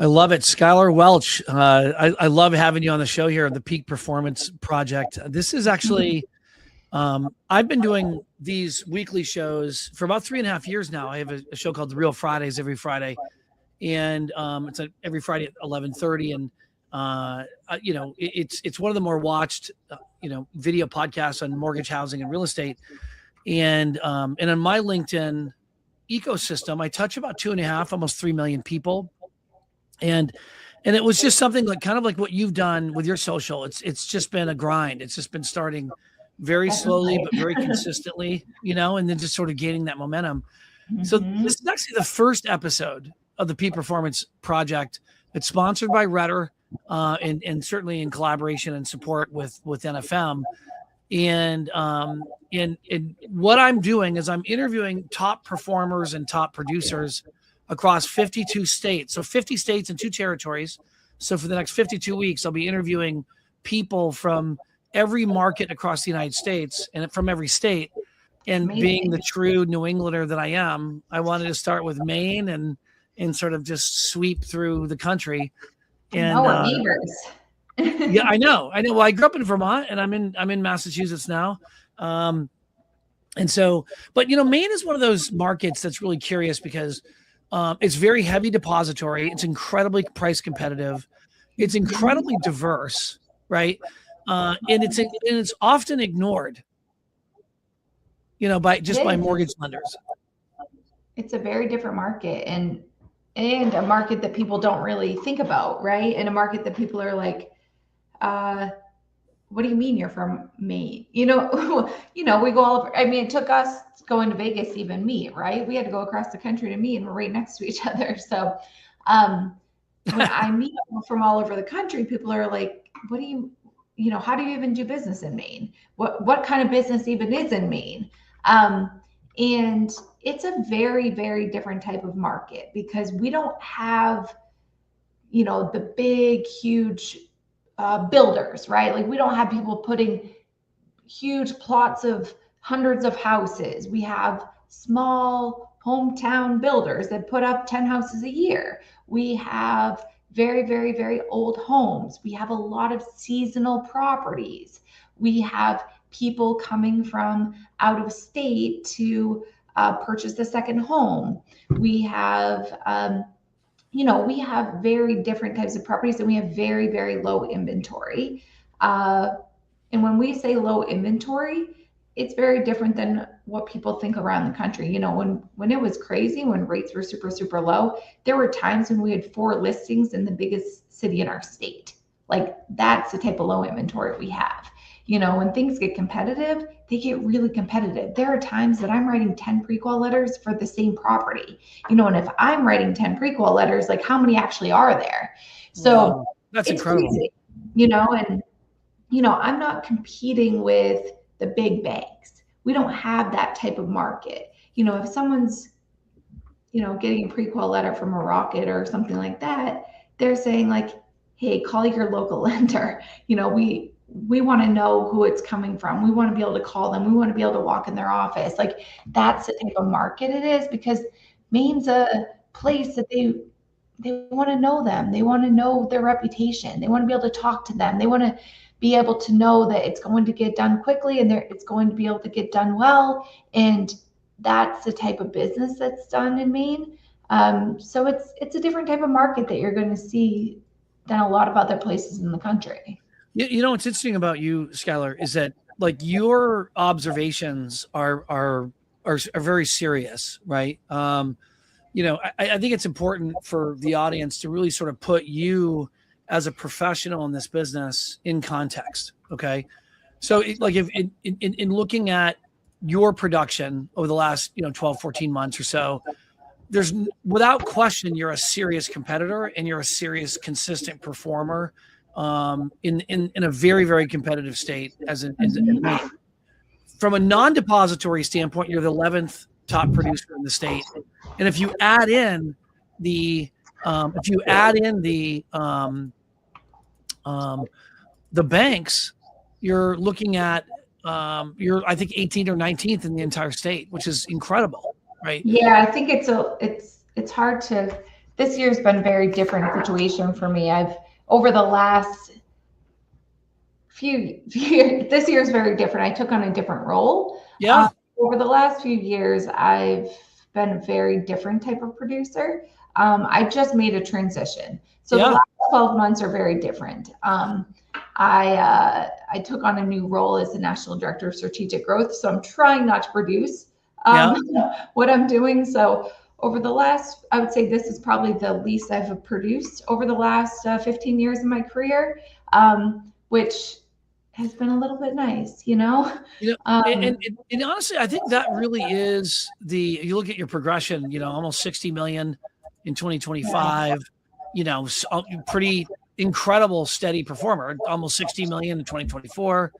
I love it. Skylar Welch. I love having you on the show here, the Peak Performance Project. This is actually, I've been doing these weekly shows for about 3.5 years now. I have a show called The Real Fridays every Friday. And it's every Friday at 11:30. And, it's one of the more watched, video podcasts on mortgage, housing, and real estate. And on my LinkedIn ecosystem, I touch about 2.5, almost 3 million people. And it was just something like kind of like what you've done with your social. It's just been a grind. It's just been starting very slowly, but very consistently, and then just sort of gaining that momentum. Mm-hmm. So this is actually the first episode of the Peak Performance Project. It's sponsored by Redder, and certainly in collaboration and support with NFM. And what I'm doing is I'm interviewing top performers and top producers across 52 states. So 50 states and 2 territories. So for the next 52 weeks, I'll be interviewing people from every market across the United States and from every state. And Amazing. Being the true New Englander that I am, I wanted to start with Maine and sort of just sweep through the country. And we're neighbors. Yeah, I know. Well, I grew up in Vermont and I'm in Massachusetts now. And so, but Maine is one of those markets that's really curious because it's very heavy depository. It's incredibly price competitive. It's incredibly diverse, right? And it's often ignored, by mortgage lenders. It's a very different market and a market that people don't really think about, right? And a market that people are like, what do you mean you're from Maine? We go all over. I mean, it took us going to Vegas to even meet, right? We had to go across the country to meet and we're right next to each other. So when I meet people from all over the country, people are like, what do you how do you even do business in Maine? What kind of business even is in Maine? And it's a very, very different type of market because we don't have, the big, huge builders, right? Like we don't have people putting huge plots of hundreds of houses. We have small hometown builders that put up 10 houses a year. We have very, very, very old homes. We have a lot of seasonal properties. We have people coming from out of state to purchase a second home. We have, we have very different types of properties and we have very, very low inventory. And when we say low inventory, it's very different than what people think around the country. When it was crazy, when rates were super, super low, there were times when we had 4 listings in the biggest city in our state. Like that's the type of low inventory we have. When things get competitive, they get really competitive. There are times that I'm writing 10 pre-qual letters for the same property, and if I'm writing 10 pre-qual letters, like how many actually are there? So wow, that's incredible. Crazy, and I'm not competing with the big banks. We don't have that type of market. If someone's, getting a pre-qual letter from a Rocket or something like that, they're saying like, hey, call your local lender. We want to know who it's coming from. We want to be able to call them. We want to be able to walk in their office. Like that's the type of market it is because Maine's a place that they want to know them. They want to know their reputation. They want to be able to talk to them. They want to be able to know that it's going to get done quickly and it's going to be able to get done well. And that's the type of business that's done in Maine. So it's a different type of market that you're going to see than a lot of other places in the country. What's interesting about you, Skylar, is that like your observations are very serious, right? I think it's important for the audience to really sort of put you as a professional in this business in context. Okay. So if in looking at your production over the last, 12, 14 months or so, there's without question, you're a serious competitor and you're a serious, consistent performer in a very, very competitive state from a non-depository standpoint, you're the 11th top producer in the state. And if you add in the banks, you're looking at I think 18th or 19th in the entire state, which is incredible, right? Yeah, I think it's hard to this year's been a very different situation for me. Over the last few years, this year's very different. I took on a different role. Yeah. Over the last few years, I've been a very different type of producer. I just made a transition. So the last 12 months are very different. I took on a new role as the National Director of Strategic Growth. So I'm trying not to produce what I'm doing. So over the last, I would say this is probably the least I've produced over the last 15 years of my career, which has been a little bit nice, and honestly, I think that really is you look at your progression, almost 60 million in 2025, pretty incredible, steady performer, almost 60 million in 2024,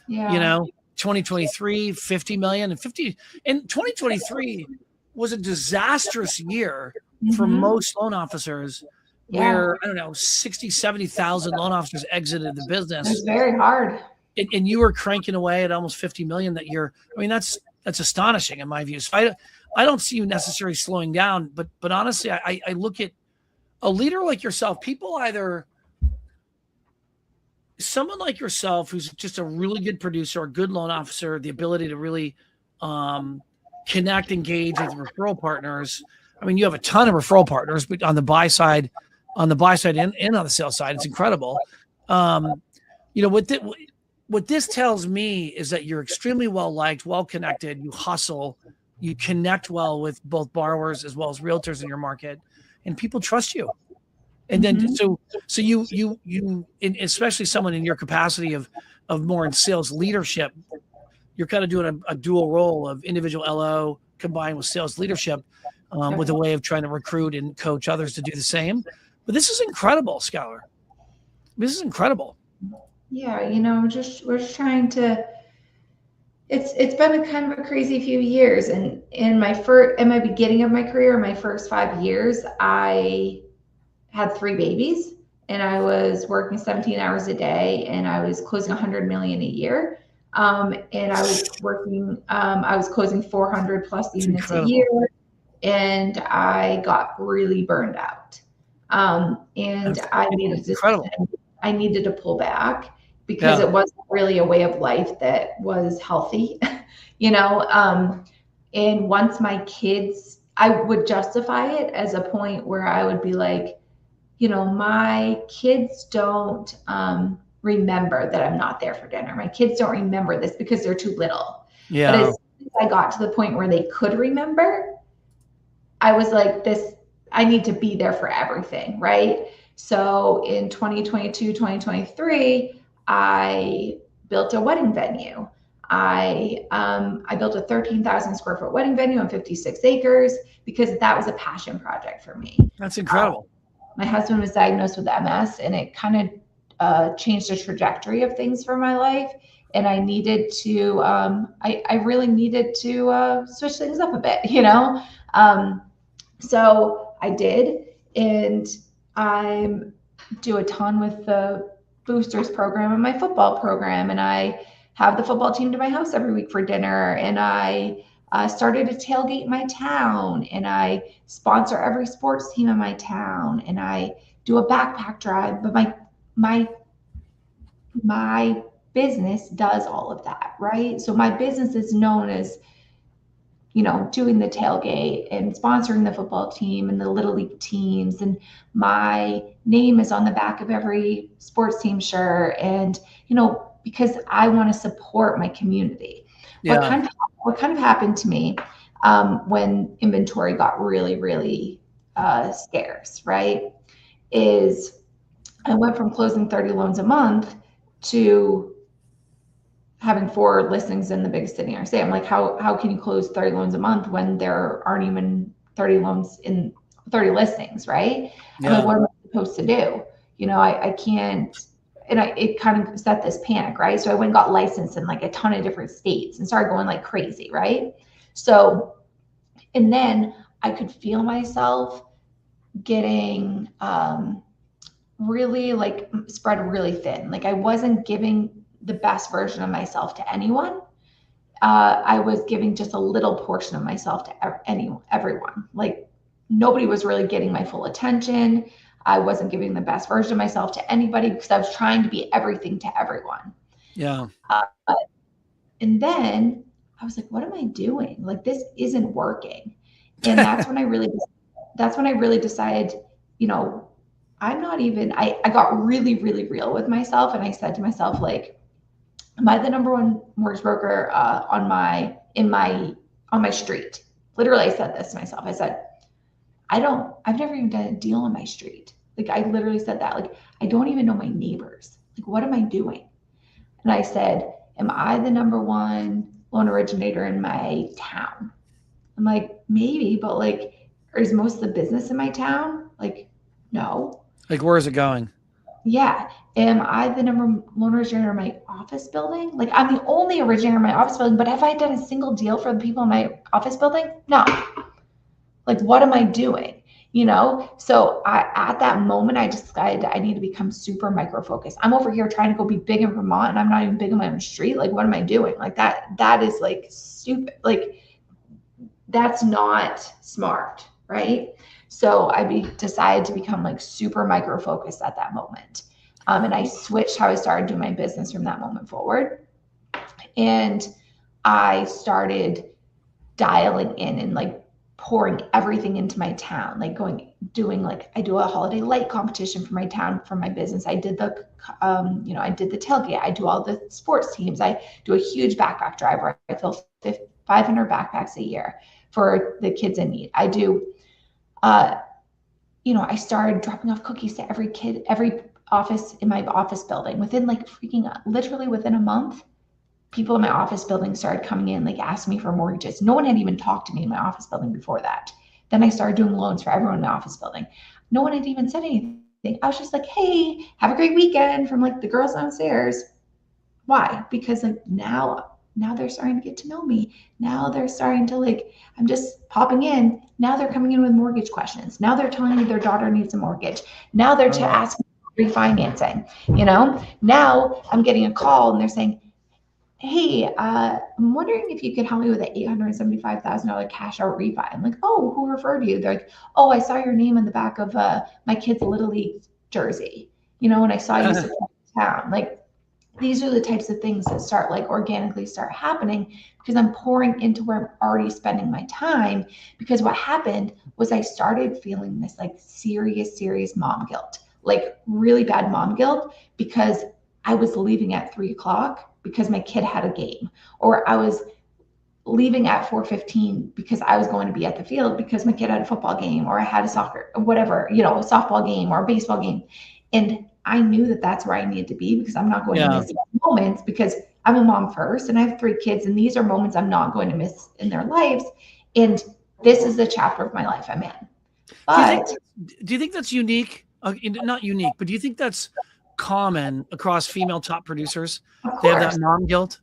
2023, 50 million and 2023 was a disastrous year for most loan officers where, I don't know, 60, 70,000 loan officers exited the business. It's very hard. And you were cranking away at almost 50 million that year. I mean, that's astonishing in my view. So I don't see you necessarily slowing down, but honestly, I look at a leader like yourself, someone like yourself, who's just a really good producer, a good loan officer, the ability to really connect, engage with referral partners. I mean, you have a ton of referral partners, but on the buy side and on the sales side, it's incredible. What this tells me is that you're extremely well liked, well connected. You hustle, you connect well with both borrowers as well as realtors in your market, and people trust you. And then so you and especially someone in your capacity of more in sales leadership, you're kind of doing a dual role of individual LO combined with sales leadership, with a way of trying to recruit and coach others to do the same. But this is incredible, Skylar. This is incredible. Yeah, we're just trying to. It's been a kind of a crazy few years, and in my beginning of my career, my first 5 years, I had 3 babies, and I was working 17 hours a day, and I was closing 100 million a year. And I was working, I was closing 400 plus units a year, and I got really burned out. And I needed to pull back because it wasn't really a way of life that was healthy, and once my kids, I would justify it as a point where I would be like, my kids don't remember that I'm not there for dinner. My kids don't remember this because they're too little. Yeah. But as soon as I got to the point where they could remember, I was like, I need to be there for everything, right? So in 2022, 2023, I built a wedding venue. I built a 13,000 square foot wedding venue on 56 acres because that was a passion project for me. That's incredible. My husband was diagnosed with MS, and it kind of changed the trajectory of things for my life. And I needed to, I really needed to switch things up a bit, So I did, and I do a ton with the boosters program and my football program, and I have the football team to my house every week for dinner, and I started a tailgate in my town, and I sponsor every sports team in my town, and I do a backpack drive. But my business does all of that, right? So my business is known as, doing the tailgate and sponsoring the football team and the little league teams, and my name is on the back of every sports team shirt, and because I want to support my community. Yeah. What kind of happened to me when inventory got really, really scarce, right, is I went from closing 30 loans a month to having 4 listings in the biggest city in our state. I'm like, how can you close 30 loans a month when there aren't even 30 loans in 30 listings, right? Yeah. I'm like, what am I supposed to do? I can't. And it kind of set this panic, right? So I went and got licensed in like a ton of different states and started going like crazy, right? So, and then I could feel myself getting really like spread really thin. Like I wasn't giving the best version of myself to anyone. I was giving just a little portion of myself to everyone. Like nobody was really getting my full attention. I wasn't giving the best version of myself to anybody because I was trying to be everything to everyone. Yeah. And then I was like, what am I doing? Like, this isn't working. And that's when I really decided, you know, I'm not even, I got really, really real with myself. And I said to myself, like, am I the number one mortgage broker on my street? Literally, I said this to myself. I said, I've never even done a deal on my street. Like, I literally said that, like, I don't even know my neighbors. Like, what am I doing? And I said, am I the number one loan originator in my town? I'm like, maybe, but like, is most of the business in my town? Like, no. Like, where is it going? Yeah. Am I the number one loan originator in my office building? Like, I'm the only originator in my office building, but have I done a single deal for the people in my office building? No. Like, what am I doing? You know? So at that moment, I decided I need to become super micro focused. I'm over here trying to go be big in Vermont and I'm not even big on my own street. Like, what am I doing? Like that is like stupid. Like, that's not smart. Right. So decided to become like super micro focused at that moment. And I switched how I started doing my business from that moment forward. And I started dialing in and like pouring everything into my town, like I do a holiday light competition for my town, for my business. I did the, I did the tailgate. I do all the sports teams. I do a huge backpack drive where I fill 500 backpacks a year for the kids in need. I do, I started dropping off cookies to every kid, every office in my office building within like literally within a month. People in my office building started coming in, like asking me for mortgages. No one had even talked to me in my office building before that. Then I started doing loans for everyone in my office building. No one had even said anything. I was just like, hey, have a great weekend from like the girls downstairs. Why? Because like now they're starting to get to know me. Now they're starting to like, I'm just popping in. Now they're coming in with mortgage questions. Now they're telling me their daughter needs a mortgage. Now they're asking refinancing, Now I'm getting a call and they're saying, hey, I'm wondering if you could help me with an $875,000 cash out refi. I'm like, oh, who referred you? They're like, oh, I saw your name on the back of my kid's Little League jersey, and I saw you support the town. Like, these are the types of things that start like organically start happening because I'm pouring into where I'm already spending my time. Because what happened was I started feeling this like serious mom guilt, like really bad mom guilt, because I was leaving at 3:00 because my kid had a game, or I was leaving at 4:15 because I was going to be at the field because my kid had a football game, or I had a soccer, whatever, a softball game or a baseball game. And I knew that that's where I needed to be because I'm not going to miss moments, because I'm a mom first and I have 3 kids, and these are moments I'm not going to miss in their lives. And this is the chapter of my life I'm in. But do you think that's unique? Not unique, but do you think that's common across female top producers? They have that mom guilt.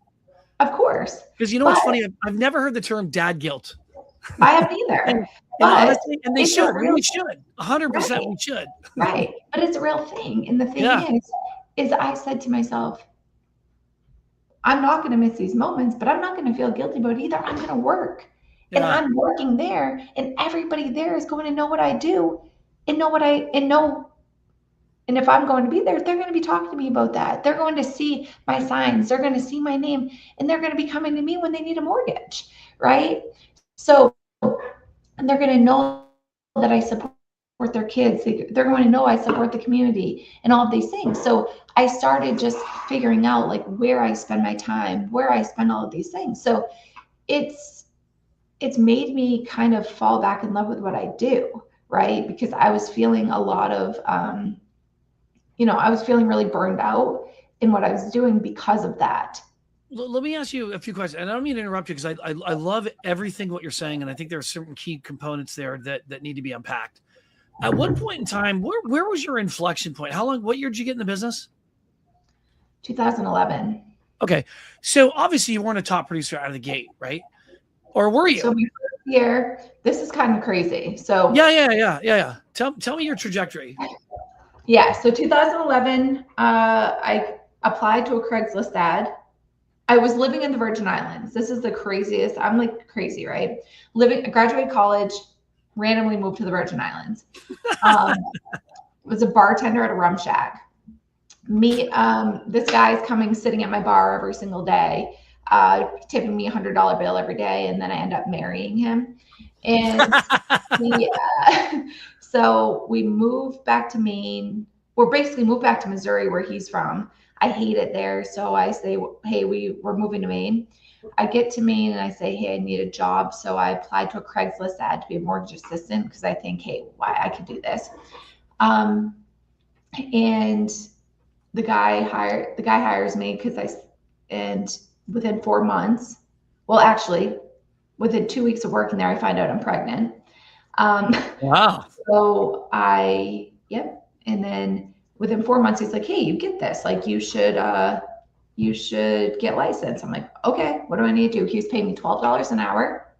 Of course. Because what's funny? I've never heard the term dad guilt. I haven't either. and honestly, and they should. We should. 100% we should. Right. But it's a real thing. And the thing is I said to myself, I'm not going to miss these moments, but I'm not going to feel guilty about it either. I'm going to work. Yeah. And I'm working there, and everybody there is going to know what I do and and if I'm going to be there, they're going to be talking to me about that. They're going to see my signs. They're going to see my name, and they're going to be coming to me when they need a mortgage, right? So, and they're going to know that I support their kids. They're going to know I support the community and all of these things. So I started just figuring out like where I spend my time, where I spend all of these things. So it's made me kind of fall back in love with what I do, right? Because I was feeling a lot of, I was feeling really burned out in what I was doing because of that. Let me ask you a few questions, and I don't mean to interrupt you because I love everything what you're saying, and I think there are certain key components there that need to be unpacked. At what point in time, where was your inflection point? What year did you get in the business? 2011. Okay, so obviously you weren't a top producer out of the gate, right? Or were you? So my first year, this is kind of crazy. So yeah. Tell me your trajectory. Yeah, so 2011, I applied to a Craigslist ad. I was living in the Virgin Islands. This is the craziest. I'm like crazy, right? Graduated college, randomly moved to the Virgin Islands. Was a bartender at a rum shack. This guy's coming, sitting at my bar every single day, tipping me $100 bill every day, and then I end up marrying him. And so we moved back to Maine. We're basically moved back to Missouri, where he's from. I hate it there, so I say, hey, we're moving to Maine. I get to Maine and I say, hey, I need a job. So I applied to a Craigslist ad to be a mortgage assistant because I think, hey, why I could do this. And the guy hires me and within 4 months, well, actually, within 2 weeks of working there, I find out I'm pregnant. Wow. So and then within 4 months, he's like, hey, you get this, like, you should get licensed. I'm like, okay, what do I need to do? He was paying me $12 an hour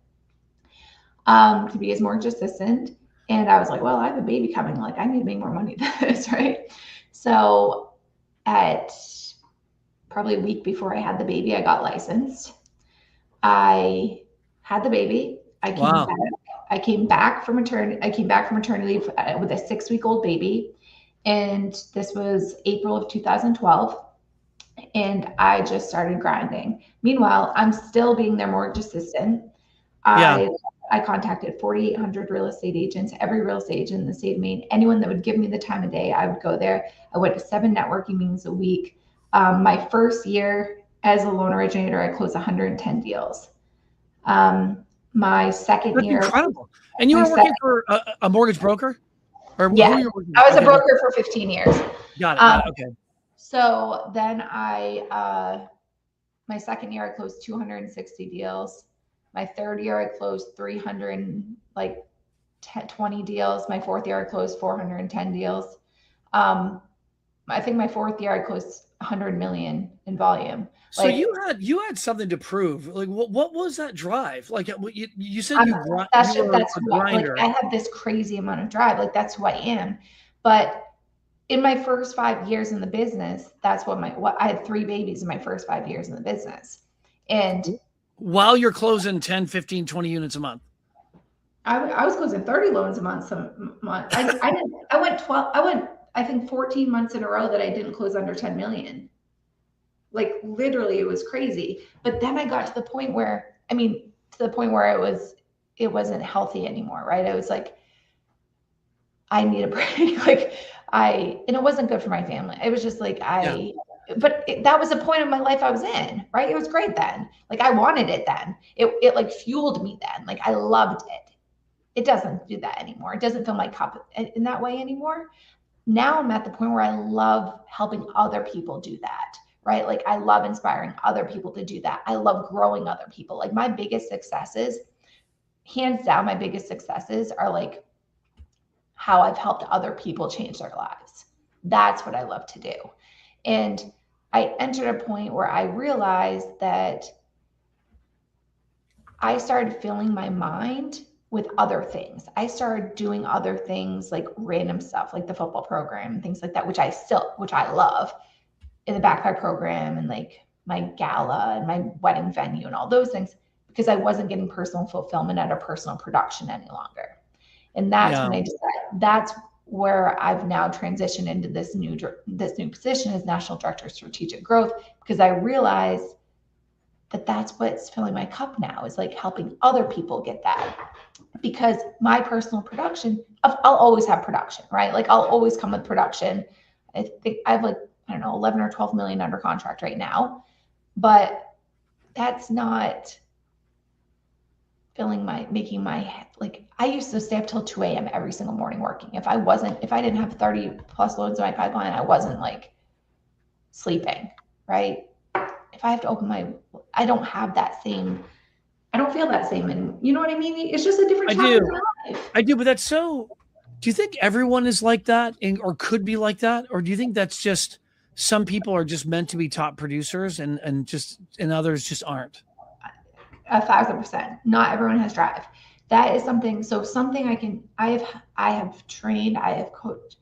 to be his mortgage assistant. And I was like, well, I have a baby coming. Like, I need to make more money than this, right? So at probably a week before I had the baby, I got licensed. I had the baby. I came back from maternity leave with a 6-week-old baby. And this was April of 2012. And I just started grinding. Meanwhile, I'm still being their mortgage assistant. I contacted 4,800 real estate agents, every real estate agent in the state of Maine, anyone that would give me the time of day, I would go there. I went to 7 networking meetings a week. My first year as a loan originator, I closed 110 deals. My second year. That's incredible. And you were working for a mortgage broker? Or yeah, who were you working I was a broker for 15 years. Got it. Okay. So then my second year, I closed 260 deals. My third year, I closed 320 deals. My fourth year, I closed 410 deals. I think my fourth year, I closed 100 million in volume. So you had something to prove. Like, what was that drive? Like, you said that's who grinder. Like, I have this crazy amount of drive. Like, that's who I am. But in my first 5 years in the business, that's what I had 3 babies in my first 5 years in the business. And while you're closing 10, 15, 20 units a month. I was closing 30 loans a month. I went, I think 14 months in a row that I didn't close under 10 million. Like, literally, it was crazy. But then I got to the point where, it wasn't healthy anymore, right? I was like, I need a break. And it wasn't good for my family. It was just like, that was the point of my life I was in, right? It was great then. Like, I wanted it then. It like fueled me then. Like, I loved it. It doesn't do that anymore. It doesn't fill my cup in that way anymore. Now I'm at the point where I love helping other people do that, right? Like, I love inspiring other people to do that. I love growing other people. Like, my biggest successes, hands down, my biggest successes are like how I've helped other people change their lives. That's what I love to do. And I entered a point where I realized that I started filling my mind with other things. I started doing other things, like random stuff, like the football program and things like that, which I love, in the backpack program and like my gala and my wedding venue and all those things, because I wasn't getting personal fulfillment at a personal production any longer. And that's when I decided, that's where I've now transitioned into this new position as National Director of Strategic Growth, because I realized that that's what's filling my cup now, is like helping other people get that. Because my personal production, I'll always have production, right? Like, I'll always come with production. I think I have 11 or 12 million under contract right now, but that's not making my head, like, I used to stay up till 2 a.m. every single morning working. If I didn't have 30 plus loads in my pipeline, I wasn't like sleeping, right? If I have to I don't have that same, I don't feel that same. And you know what I mean? It's just a different chapter in life. I do, but that's so, do you think everyone is like that or could be like that? Or do you think that's just some people are just meant to be top producers and others just aren't? 1,000%. Not everyone has drive. That is something. So something I have trained, I have coached.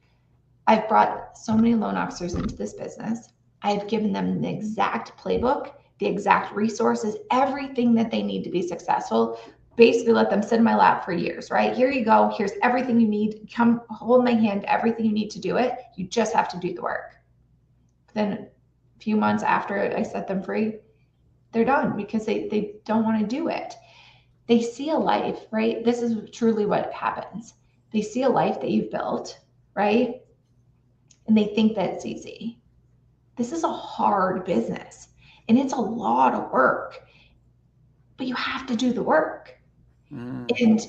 I've brought so many loan officers into this business. I've given them the exact playbook, the exact resources, everything that they need to be successful. basically let them sit in my lap for years, right? Here you go. Here's everything you need. Come hold my hand, everything you need to do it. You just have to do the work. Then a few months after I set them free, they're done because they don't want to do it. They see a life, right? This is truly what happens. They see a life that you've built, right? And they think that it's easy. This is a hard business and it's a lot of work, but you have to do the work. And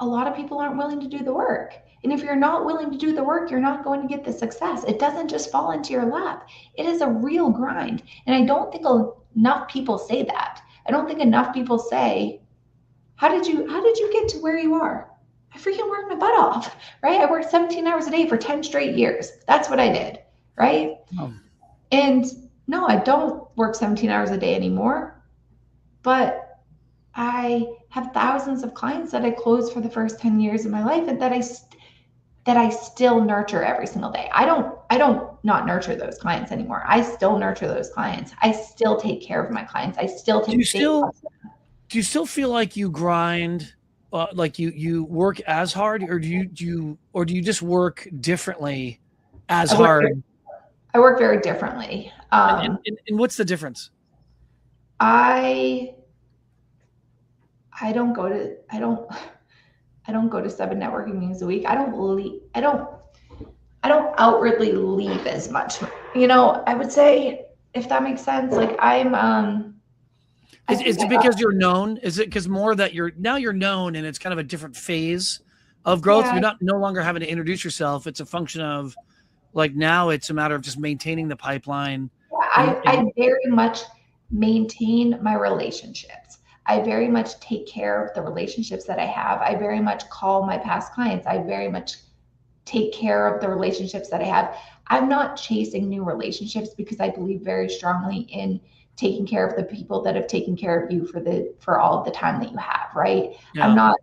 a lot of people aren't willing to do the work. And if you're not willing to do the work, you're not going to get the success. It doesn't just fall into your lap. It is a real grind. And I don't think enough people say that. I don't think enough people say, how did you get to where you are? I freaking worked my butt off, right? I worked 17 hours a day for 10 straight years. That's what I did, right? Oh. And no, I don't work 17 hours a day anymore, but I have thousands of clients that I closed for the first 10 years of my life and that I still nurture every single day. I don't not nurture those clients anymore. I still nurture those clients. I still take care of my clients. I still take Do you still feel like you grind, like you work as hard, or do you just work differently as hard? I work very differently. And what's the difference? I don't go to 7 networking meetings a week. I don't outwardly leave as much. I would say, if that makes sense, like is it because you're known? Is it because more that you're known and it's kind of a different phase of growth? Yeah. You're no longer having to introduce yourself. It's a function of like, now it's a matter of just maintaining the pipeline. I very much maintain my relationships. I very much take care of the relationships that I have. I very much call my past clients. I very much take care of the relationships that I have. I'm not chasing new relationships because I believe very strongly in taking care of the people that have taken care of you for all of the time that you have, right? Yeah. I'm not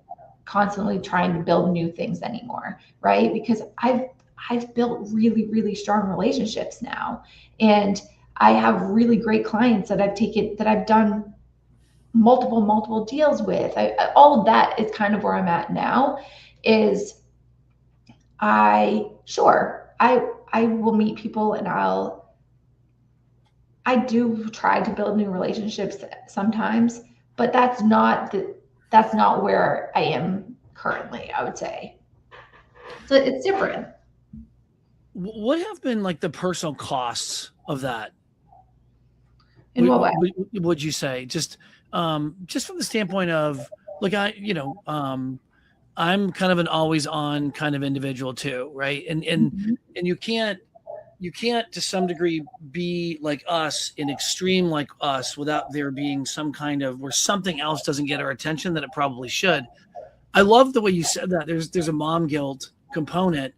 constantly trying to build new things anymore, right? Because I've built really, really strong relationships now. And I have really great clients that I've done multiple deals with. All of that is kind of where I'm at now. Is I will meet people and I do try to build new relationships sometimes, but that's not where I am currently, I would say. So it's different. What have been like the personal costs of that? In what way? Would you say just from the standpoint of like, I'm kind of an always on kind of individual too. Right. And you can't to some degree be like us, in extreme like us, without there being some kind of where something else doesn't get our attention that it probably should. I love the way you said that. There's a mom guilt component.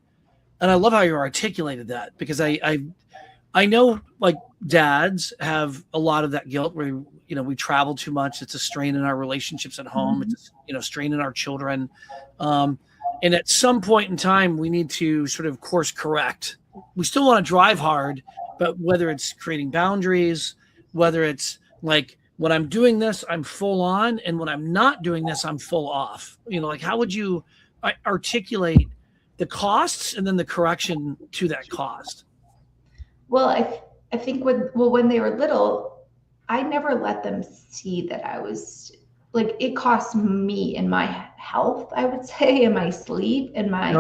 And I love how you articulated that, because I know like dads have a lot of that guilt where, we travel too much. It's a strain in our relationships at home. It's a strain in our children. And at some point in time, we need to sort of course correct. We still want to drive hard, but whether it's creating boundaries, whether it's like, when I'm doing this, I'm full on. And when I'm not doing this, I'm full off. Like, how would you articulate the costs and then the correction to that cost? Well, I think when they were little, I never let them see that I was like, it cost me in my health, I would say, in my sleep, in my,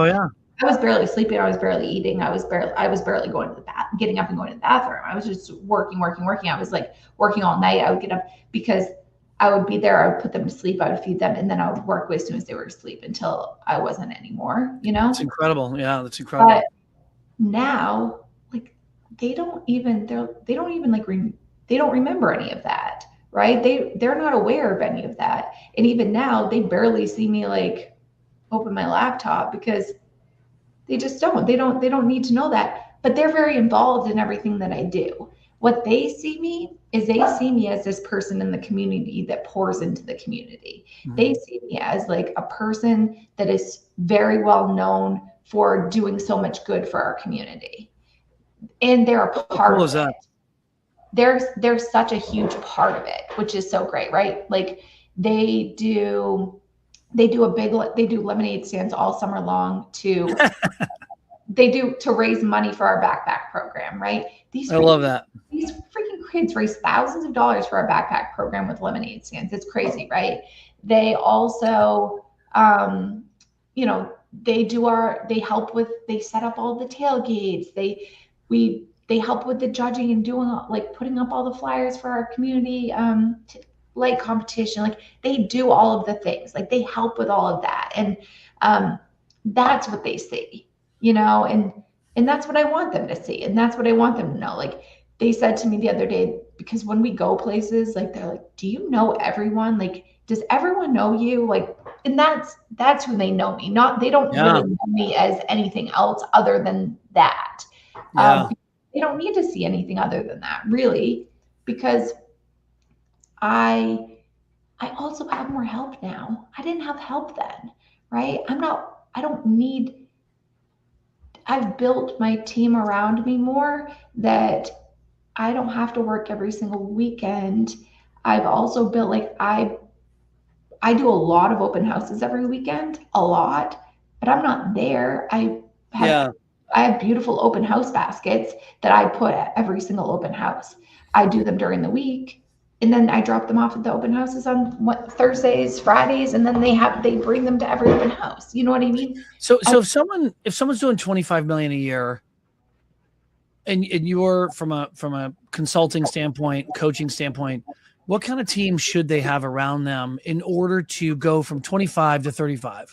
I was barely sleeping. I was barely eating. I was barely going to the getting up and going to the bathroom. I was just working. I was like working all night. I would get up because I would be there. I would put them to sleep. I would feed them. And then I would work as soon as they were asleep until I wasn't anymore, It's incredible. Yeah, that's incredible. But now, like, they don't remember any of that, right? They're not aware of any of that. And even now, they barely see me like open my laptop because they just don't. They don't need to know that. But they're very involved in everything that I do. What they see me as this person in the community that pours into the community. Mm-hmm. They see me as like a person that is very well known for doing so much good for our community. And they're a part of it. They're such a huge part of it, which is so great, right? Like, They do lemonade stands all summer long to raise money for our backpack program, right? I love that. These freaking kids raise thousands of dollars for our backpack program with lemonade stands. It's crazy, right? They also, they set up all the tailgates. They help with the judging and doing like putting up all the flyers for our community light competition. Like they do all of the things. Like they help with all of that, and that's what they see, and that's what I want them to see, and that's what I want them to know. Like they said to me the other day, because when we go places, like they're like, "Do you know everyone? Like, does everyone know you?" Like, and that's who they know me. They don't really know me as anything else other than that. They don't need to see anything other than that, really, because I also have more help now. I didn't have help then, right? I've built my team around me more that I don't have to work every single weekend. I've also built, like, I do a lot of open houses every weekend, a lot, but I'm not there. I have beautiful open house baskets that I put at every single open house. I do them during the week, and then I drop them off at the open houses on Thursdays, Fridays, and then they bring them to every open house. You know what I mean? So if someone's doing 25 million a year, and you're from a consulting standpoint, coaching standpoint, what kind of team should they have around them in order to go from 25 to 35?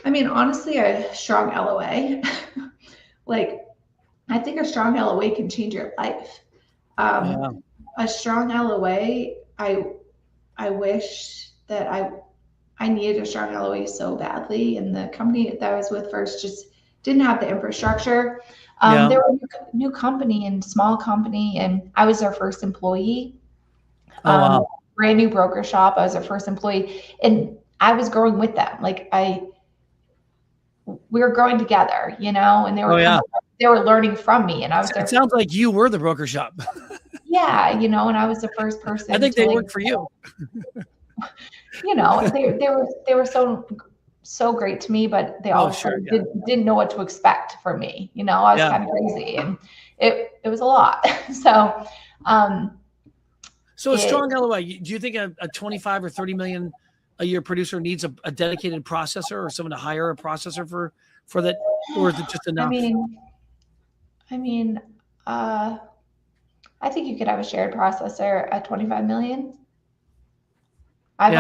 I mean, honestly, a strong LOA. Like, I think a strong LOA can change your life. A strong LOA, I wish that I needed a strong LOA so badly. And the company that I was with first just didn't have the infrastructure. They were a new company and small company, and I was their first employee. Brand new broker shop. I was their first employee, and I was growing with them. Like we were growing together, and they were learning from me, and I was. It sounds like you were the broker shop. Yeah, and I was the first person. I think they worked for you. They were so great to me, but they also didn't know what to expect from me. I was kind of crazy, and it was a lot. So a strong LOI. Do you think a 25 or 30 million a year producer needs a dedicated processor or someone to hire a processor for that, or is it just enough? I think you could have a shared processor at 25 million. I've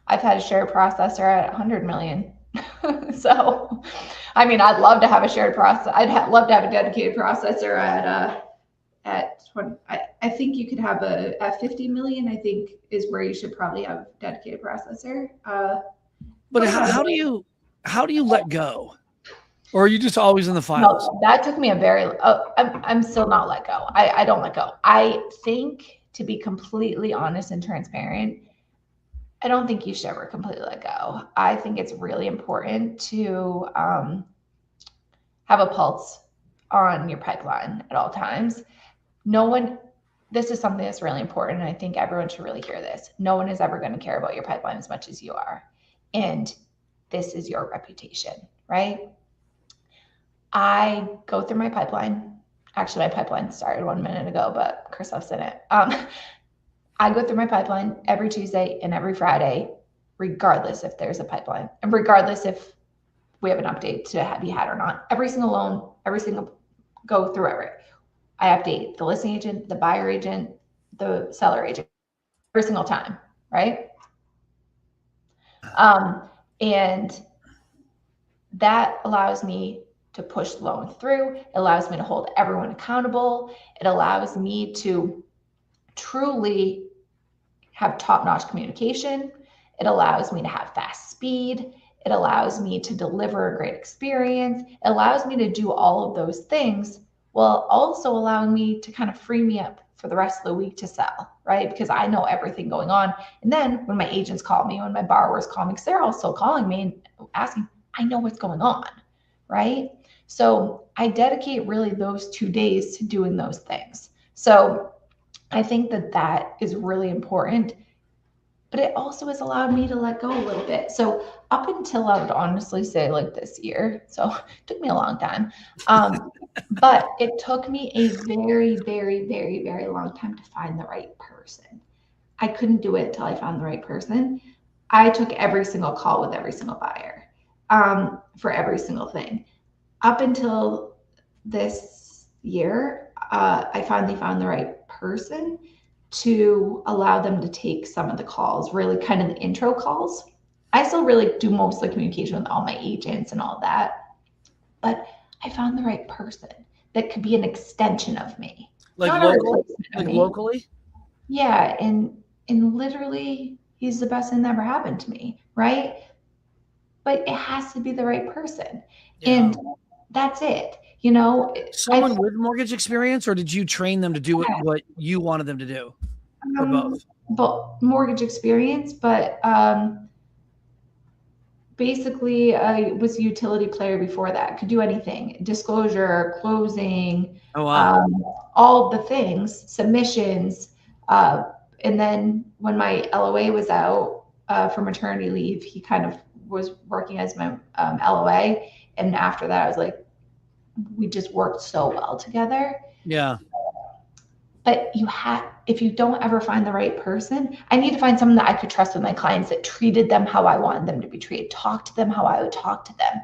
had a shared processor at 100 million. So, I'd love to have a shared processor. Love to have a dedicated processor at 20. I think you could have at 50 million, I think is where you should probably have a dedicated processor. But how do you let go? Or are you just always in the files? No, that took me I'm still not let go. I don't let go. I think, to be completely honest and transparent, I don't think you should ever completely let go. I think it's really important to have a pulse on your pipeline at all times. This is something that's really important, and I think everyone should really hear this. No one is ever going to care about your pipeline as much as you are. And this is your reputation, right? I go through my pipeline. Actually, my pipeline started 1 minute ago, but Christoph's in it. I go through my pipeline every Tuesday and every Friday, regardless if there's a pipeline and regardless if we have an update to be had or not. Every single loan, go through every. I update the listing agent, the buyer agent, the seller agent every single time, right? And that allows me to push the loan through. It allows me to hold everyone accountable. It allows me to truly have top-notch communication. It allows me to have fast speed. It allows me to deliver a great experience. It allows me to do all of those things while also allowing me to kind of free me up for the rest of the week to sell, right? Because I know everything going on. And then when my agents call me, when my borrowers call me, because they're also calling me and asking, I know what's going on, right? So I dedicate really those 2 days to doing those things. So I think that is really important. but it also has allowed me to let go a little bit. So up until I would honestly say like this year, so it took me a long time. But it took me a very, very, very, very long time to find the right person. I couldn't do it until I found the right person. I took every single call with every single buyer for every single thing. Up until this year, I finally found the right person to allow them to take some of the calls, really kind of the intro calls. I still really do most of the communication with all my agents and all that, but I found the right person that could be an extension of me. Like not a local, replacement of like me. locally. Yeah, and literally he's the best thing that ever happened to me, right? But it has to be the right person. Yeah. And that's it. You know, Someone with mortgage experience, or did you train them to do what you wanted them to do, or both? But mortgage experience, but basically I was a utility player before that. Could do anything, disclosure, closing, Oh wow. all the things, submissions. And then when my LOA was out for maternity leave, he kind of was working as my LOA. And after that, I was like, we just worked so well together. Yeah. But if you don't ever find the right person, I need to find someone that I could trust with my clients, that treated them how I wanted them to be treated, talked to them how I would talk to them,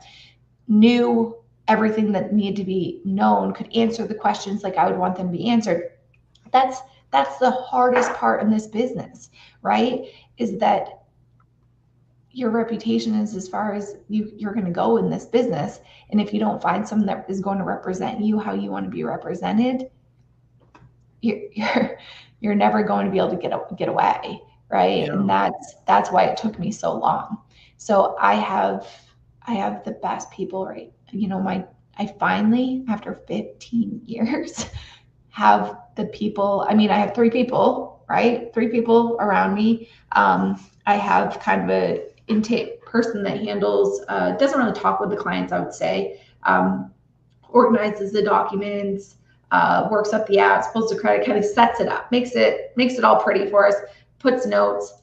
knew everything that needed to be known, could answer the questions like I would want them to be answered. That's the hardest part in this business, right? Is that your reputation is as far as you're going to go in this business. And if you don't find someone that is going to represent you how you want to be represented, you're never going to be able to get away, right? Yeah. And that's why it took me so long. So I have the best people, right? You know, I finally, after 15 years, have the people. I mean, I have 3 people, right? 3 people around me. I have kind of a intake person that handles, doesn't really talk with the clients, I would say, organizes the documents, works up the apps, pulls the credit, kind of sets it up, makes it all pretty for us, puts notes,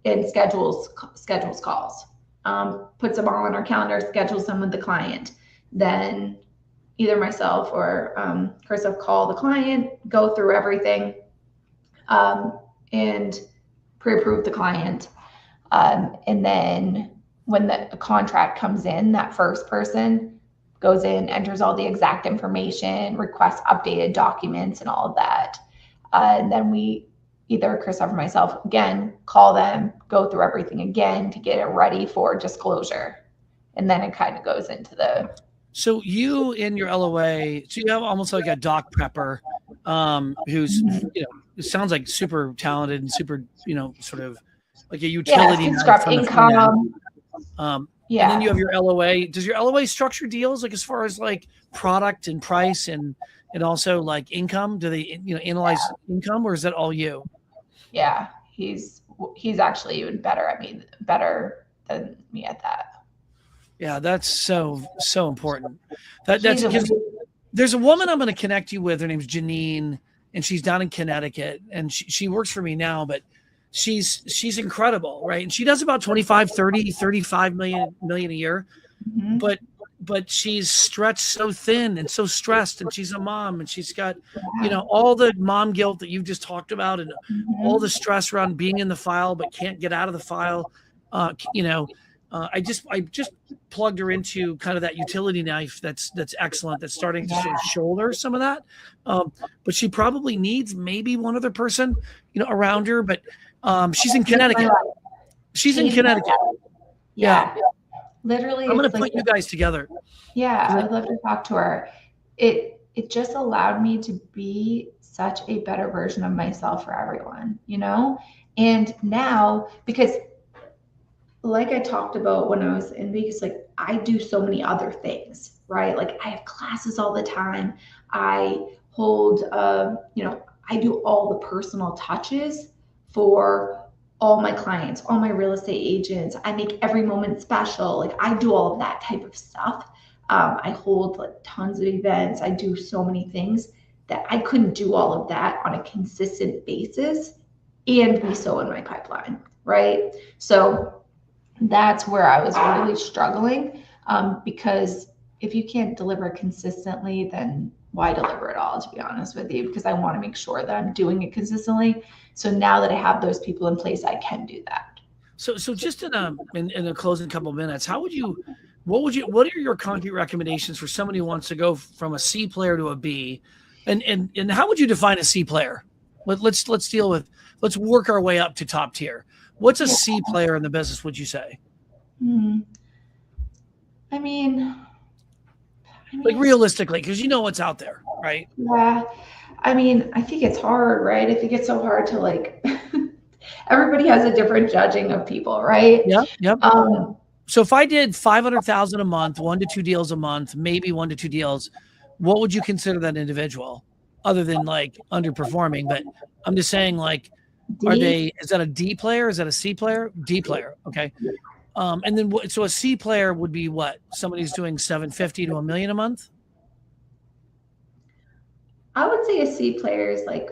and schedules calls, puts them all on our calendar, schedules them with the client. Then either myself or Chris will call the client, go through everything, and pre-approve the client. And then when the contract comes in, that first person goes in, enters all the exact information, requests updated documents and all of that. And then we, either Chris or myself, again, call them, go through everything again to get it ready for disclosure. And then it kind of goes into the... So you in your LOA, so you have almost like a doc prepper who's, you know, it sounds like super talented and super, you know, sort of like a utility. Yeah, scrap income. Yeah. And then you have your LOA. Does your LOA structure deals like as far as like product and price and also like income? Do they, you know, analyze income, or is that all you? Yeah, he's actually even better than me at that. Yeah, that's so important. That's because there's a woman I'm going to connect you with. Her name's Janine, and she's down in Connecticut, and she works for me now, but she's incredible, right? And she does about 25, 30, 35 million a year. Mm-hmm. But she's stretched so thin and so stressed, and she's a mom, and she's got, you know, all the mom guilt that you've just talked about, and all the stress around being in the file but can't get out of the file. You know, I just plugged her into kind of that utility knife that's excellent, that's starting to sort of shoulder some of that. But she probably needs maybe one other person, you know, around her. But she's in Connecticut. She's in Connecticut. Yeah. Literally, I'm going to put you guys together. Yeah, I'd love to talk to her. It just allowed me to be such a better version of myself for everyone, you know? And now, because like I talked about when I was in Vegas, like I do so many other things, right? Like I have classes all the time. I hold, you know, I do all the personal touches for all my clients, all my real estate agents. I make every moment special. Like I do all of that type of stuff. I hold like tons of events. I do so many things that I couldn't do all of that on a consistent basis and be so in my pipeline. right? So that's where I was really struggling, because if you can't deliver consistently, then why deliver at all, to be honest with you? Because I want to make sure that I'm doing it consistently. So now that I have those people in place, I can do that. So just in a closing couple of minutes, what are your concrete recommendations for somebody who wants to go from a C player to a B, and how would you define a C player? Let's work our way up to top tier. What's a C player in the business, would you say? I mean, like realistically, because you know what's out there, right? Yeah. I mean, I think it's hard, right? I think it's so hard to like, everybody has a different judging of people, right? Yep. Yep. So if I did 500,000 a month, 1 to 2 deals a month, maybe 1 to 2 deals, what would you consider that individual, other than like underperforming? But I'm just saying, like, is that a D player? Is that a C player? D player. Okay. And then so a C player would be what? Somebody who's doing 750 to $1 million a month? I would say a C player is like,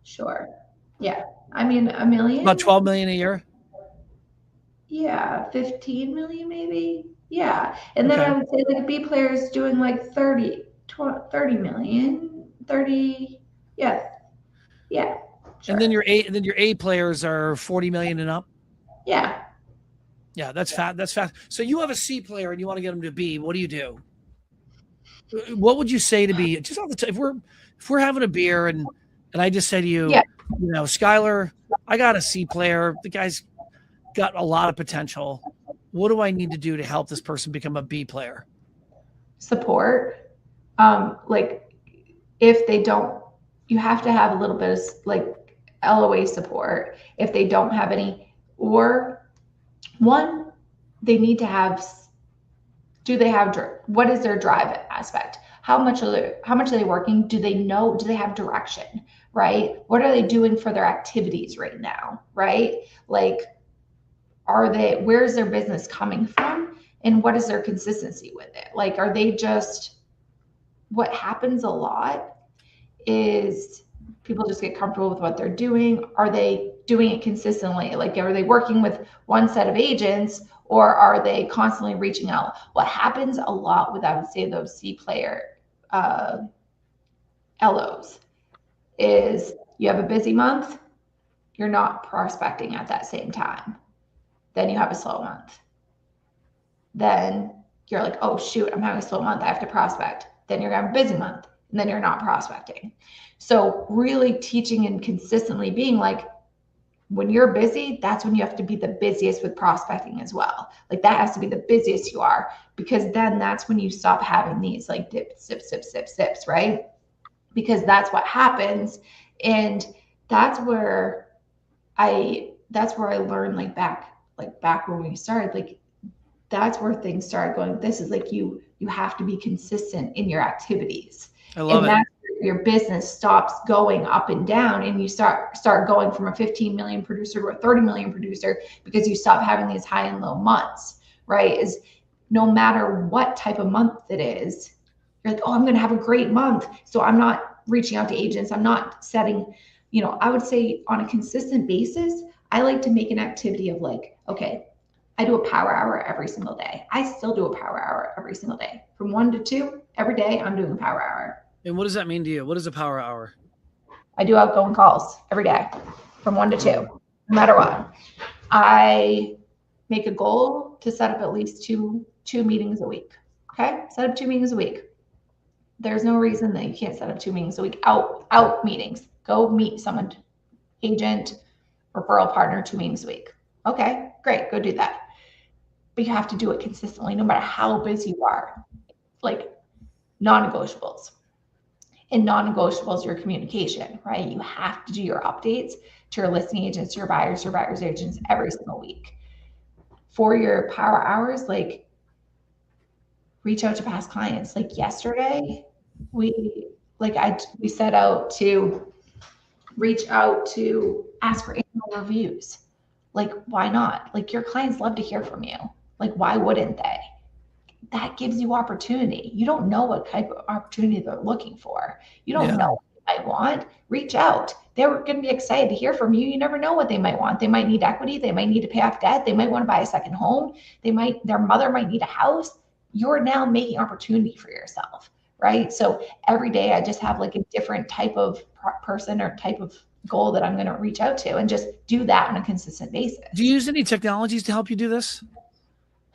sure. Yeah. I mean, $1 million. About 12 million a year? Yeah. 15 million maybe. Yeah. And then I would say like a B player is doing like 30 million, 30. Yeah. Yeah. Sure. And then your A players are 40 million and up? Yeah. Yeah, that's fast. That's fast. So you have a C player and you want to get them to B. What do you do? What would you say to be just off the top? If we're having a beer and I just say to you, you know, Skylar, I got a C player. The guy's got a lot of potential. What do I need to do to help this person become a B player? Support. Like if they don't, you have to have a little bit of like LOA support. If they don't have any, or one, they need to have, what is their drive aspect? How much are they working? Do they know, do they have direction, right? What are they doing for their activities right now, right? Like, where's their business coming from? And what is their consistency with it? Like, are they just, what happens a lot is people just get comfortable with what they're doing. Are they doing it consistently? Like, are they working with one set of agents, or are they constantly reaching out? What happens a lot with, I would say, those C player LOs is you have a busy month, you're not prospecting at that same time. Then you have a slow month. Then you're like, oh shoot, I'm having a slow month, I have to prospect. Then you're having a busy month, and then you're not prospecting. So really teaching and consistently being like, when you're busy, that's when you have to be the busiest with prospecting as well. Like that has to be the busiest you are, because then that's when you stop having these like dips, right? Because that's what happens. And that's where I learned back when we started, like that's where things started going. This is like, you have to be consistent in your activities. I love it. Your business stops going up and down, and you start going from a 15 million producer to a 30 million producer, because you stop having these high and low months, right? Is no matter what type of month it is, you're like, oh, I'm going to have a great month. So I'm not reaching out to agents. I'm not setting, I would say on a consistent basis, I like to make an activity of like, okay, I do a power hour every single day. I still do a power hour every single day. From 1 to 2, every day I'm doing a power hour. And what does that mean to you? What is a power hour? I do outgoing calls every day from 1 to 2, no matter what. I make a goal to set up at least two meetings a week. Okay, set up 2 meetings a week. There's no reason that you can't set up 2 meetings a week. Out meetings. Go meet someone, agent, referral partner, 2 meetings a week. Okay, great, go do that. But you have to do it consistently, no matter how busy you are. Like non-negotiables. And non-negotiables, your communication, right? You have to do your updates to your listing agents, your buyers agents every single week. For your power hours, like reach out to past clients. Like yesterday, we set out to reach out to ask for annual reviews. Like, why not? Like your clients love to hear from you. Like, why wouldn't they? That gives you opportunity. You don't know what type of opportunity they're looking for. You don't know what I want, reach out. They're going to be excited to hear from you. You never know what they might want. They might need equity. They might need to pay off debt. They might want to buy a second home. Their mother might need a house. You're now making opportunity for yourself, right? So every day I just have like a different type of person or type of goal that I'm going to reach out to, and just do that on a consistent basis. Do you use any technologies to help you do this?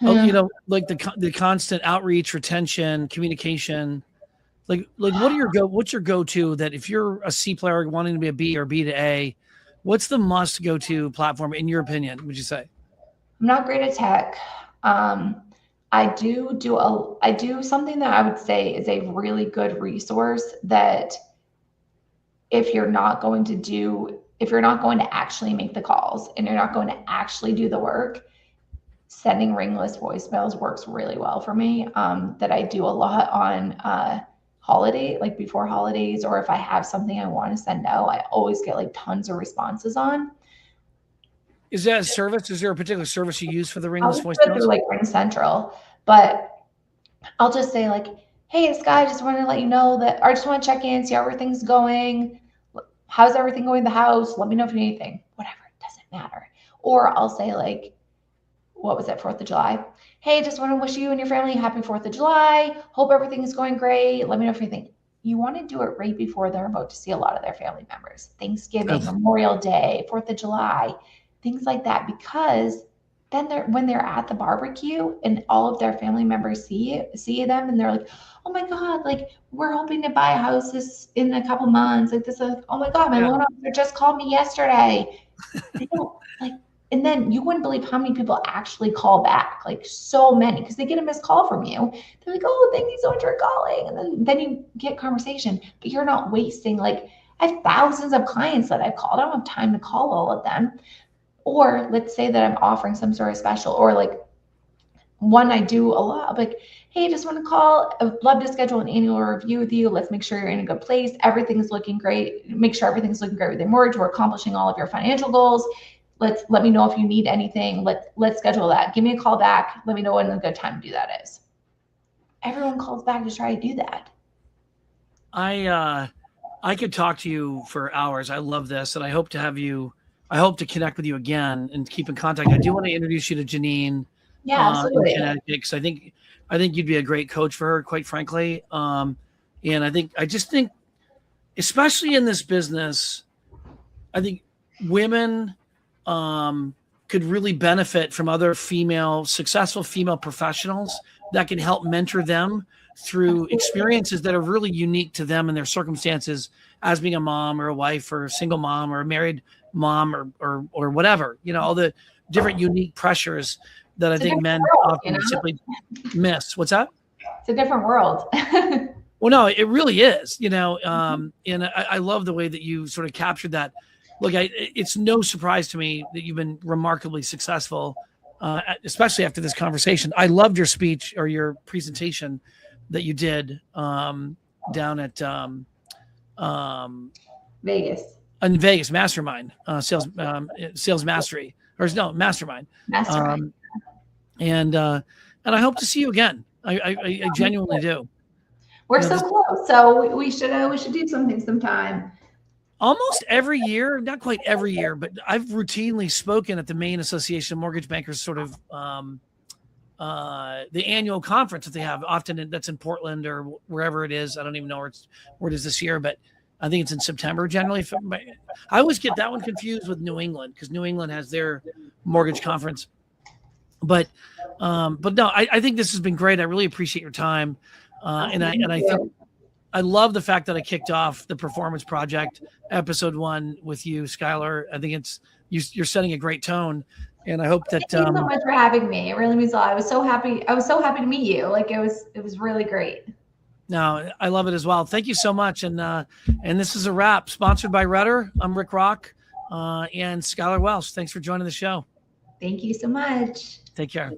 Oh, like the constant outreach, retention, communication. Like what's your go-to that if you're a C player wanting to be a B or B to A, what's the must go-to platform in your opinion, would you say? I'm not great at tech. I do something that I would say is a really good resource that if you're not going to actually make the calls and you're not going to actually do the work, sending ringless voicemails works really well for me. That I do a lot on holiday, like before holidays, or if I have something I want to send out, I always get like tons of responses on. Is that a service? Is there a particular service you use for the ringless voicemails? Through like RingCentral, but I'll just say like, hey, Sky, just wanted to let you know that I just want to check in, see how everything's going. How's everything going in the house? Let me know if you need anything. Whatever, it doesn't matter. Or I'll say like, what was it, 4th of July? Hey, just want to wish you and your family a happy 4th of July. Hope everything is going great. Let me know if you think. You want to do it right before they're about to see a lot of their family members. Thanksgiving, Memorial Day, 4th of July, things like that. Because then when they're at the barbecue and all of their family members see them and they're like, oh my God, like we're hoping to buy a house in a couple months. Like this is, oh my God, my loan officer just called me yesterday. They don't like. And then you wouldn't believe how many people actually call back, like so many, because they get a missed call from you. They're like, oh, thank you so much for calling. And then you get conversation, but you're not wasting, like I have thousands of clients that I've called. I don't have time to call all of them. Or let's say that I'm offering some sort of special, or like one I do a lot, like, hey, just want to call. I'd love to schedule an annual review with you. Let's make sure you're in a good place. Everything's looking great. Make sure everything's looking great with your mortgage. We're accomplishing all of your financial goals. Let me know if you need anything. Let's schedule that. Give me a call back. Let me know when a good time to do that is. Everyone calls back to try to do that. I could talk to you for hours. I love this, and I hope to connect with you again and keep in contact. I do want to introduce you to Janine. Yeah, absolutely. In Connecticut, because I think you'd be a great coach for her, quite frankly. And I just think, especially in this business, I think women could really benefit from other successful female professionals that can help mentor them through experiences that are really unique to them and their circumstances as being a mom or a wife or a single mom or a married mom or whatever, all the different unique pressures that I think men often simply miss. What's that? It's a different world. Well, no, it really is, and I love the way that you sort of captured that. Look, it's no surprise to me that you've been remarkably successful, especially after this conversation. I loved your speech or your presentation that you did down at Vegas. In Vegas, Mastermind, sales mastery, Mastermind. Mastermind. And I hope to see you again. I genuinely do. We're so close, so we should do something sometime. Almost every year, not quite every year, but I've routinely spoken at the Maine Association of Mortgage Bankers, sort of the annual conference that they have. Often that's in Portland or wherever it is. I don't even know where it is this year, but I think it's in September generally. I always get that one confused with New England because New England has their mortgage conference. But no, I think this has been great. I really appreciate your time, and I think. I love the fact that I kicked off the Performance Project episode 1 with you, Skylar. I think you're setting a great tone, and I hope that. Thank you so much for having me. It really means a lot. I was so happy to meet you. Like it was really great. No, I love it as well. Thank you so much, and this is a wrap. Sponsored by Rudder. I'm Rick Rock, and Skylar Welsh. Thanks for joining the show. Thank you so much. Take care.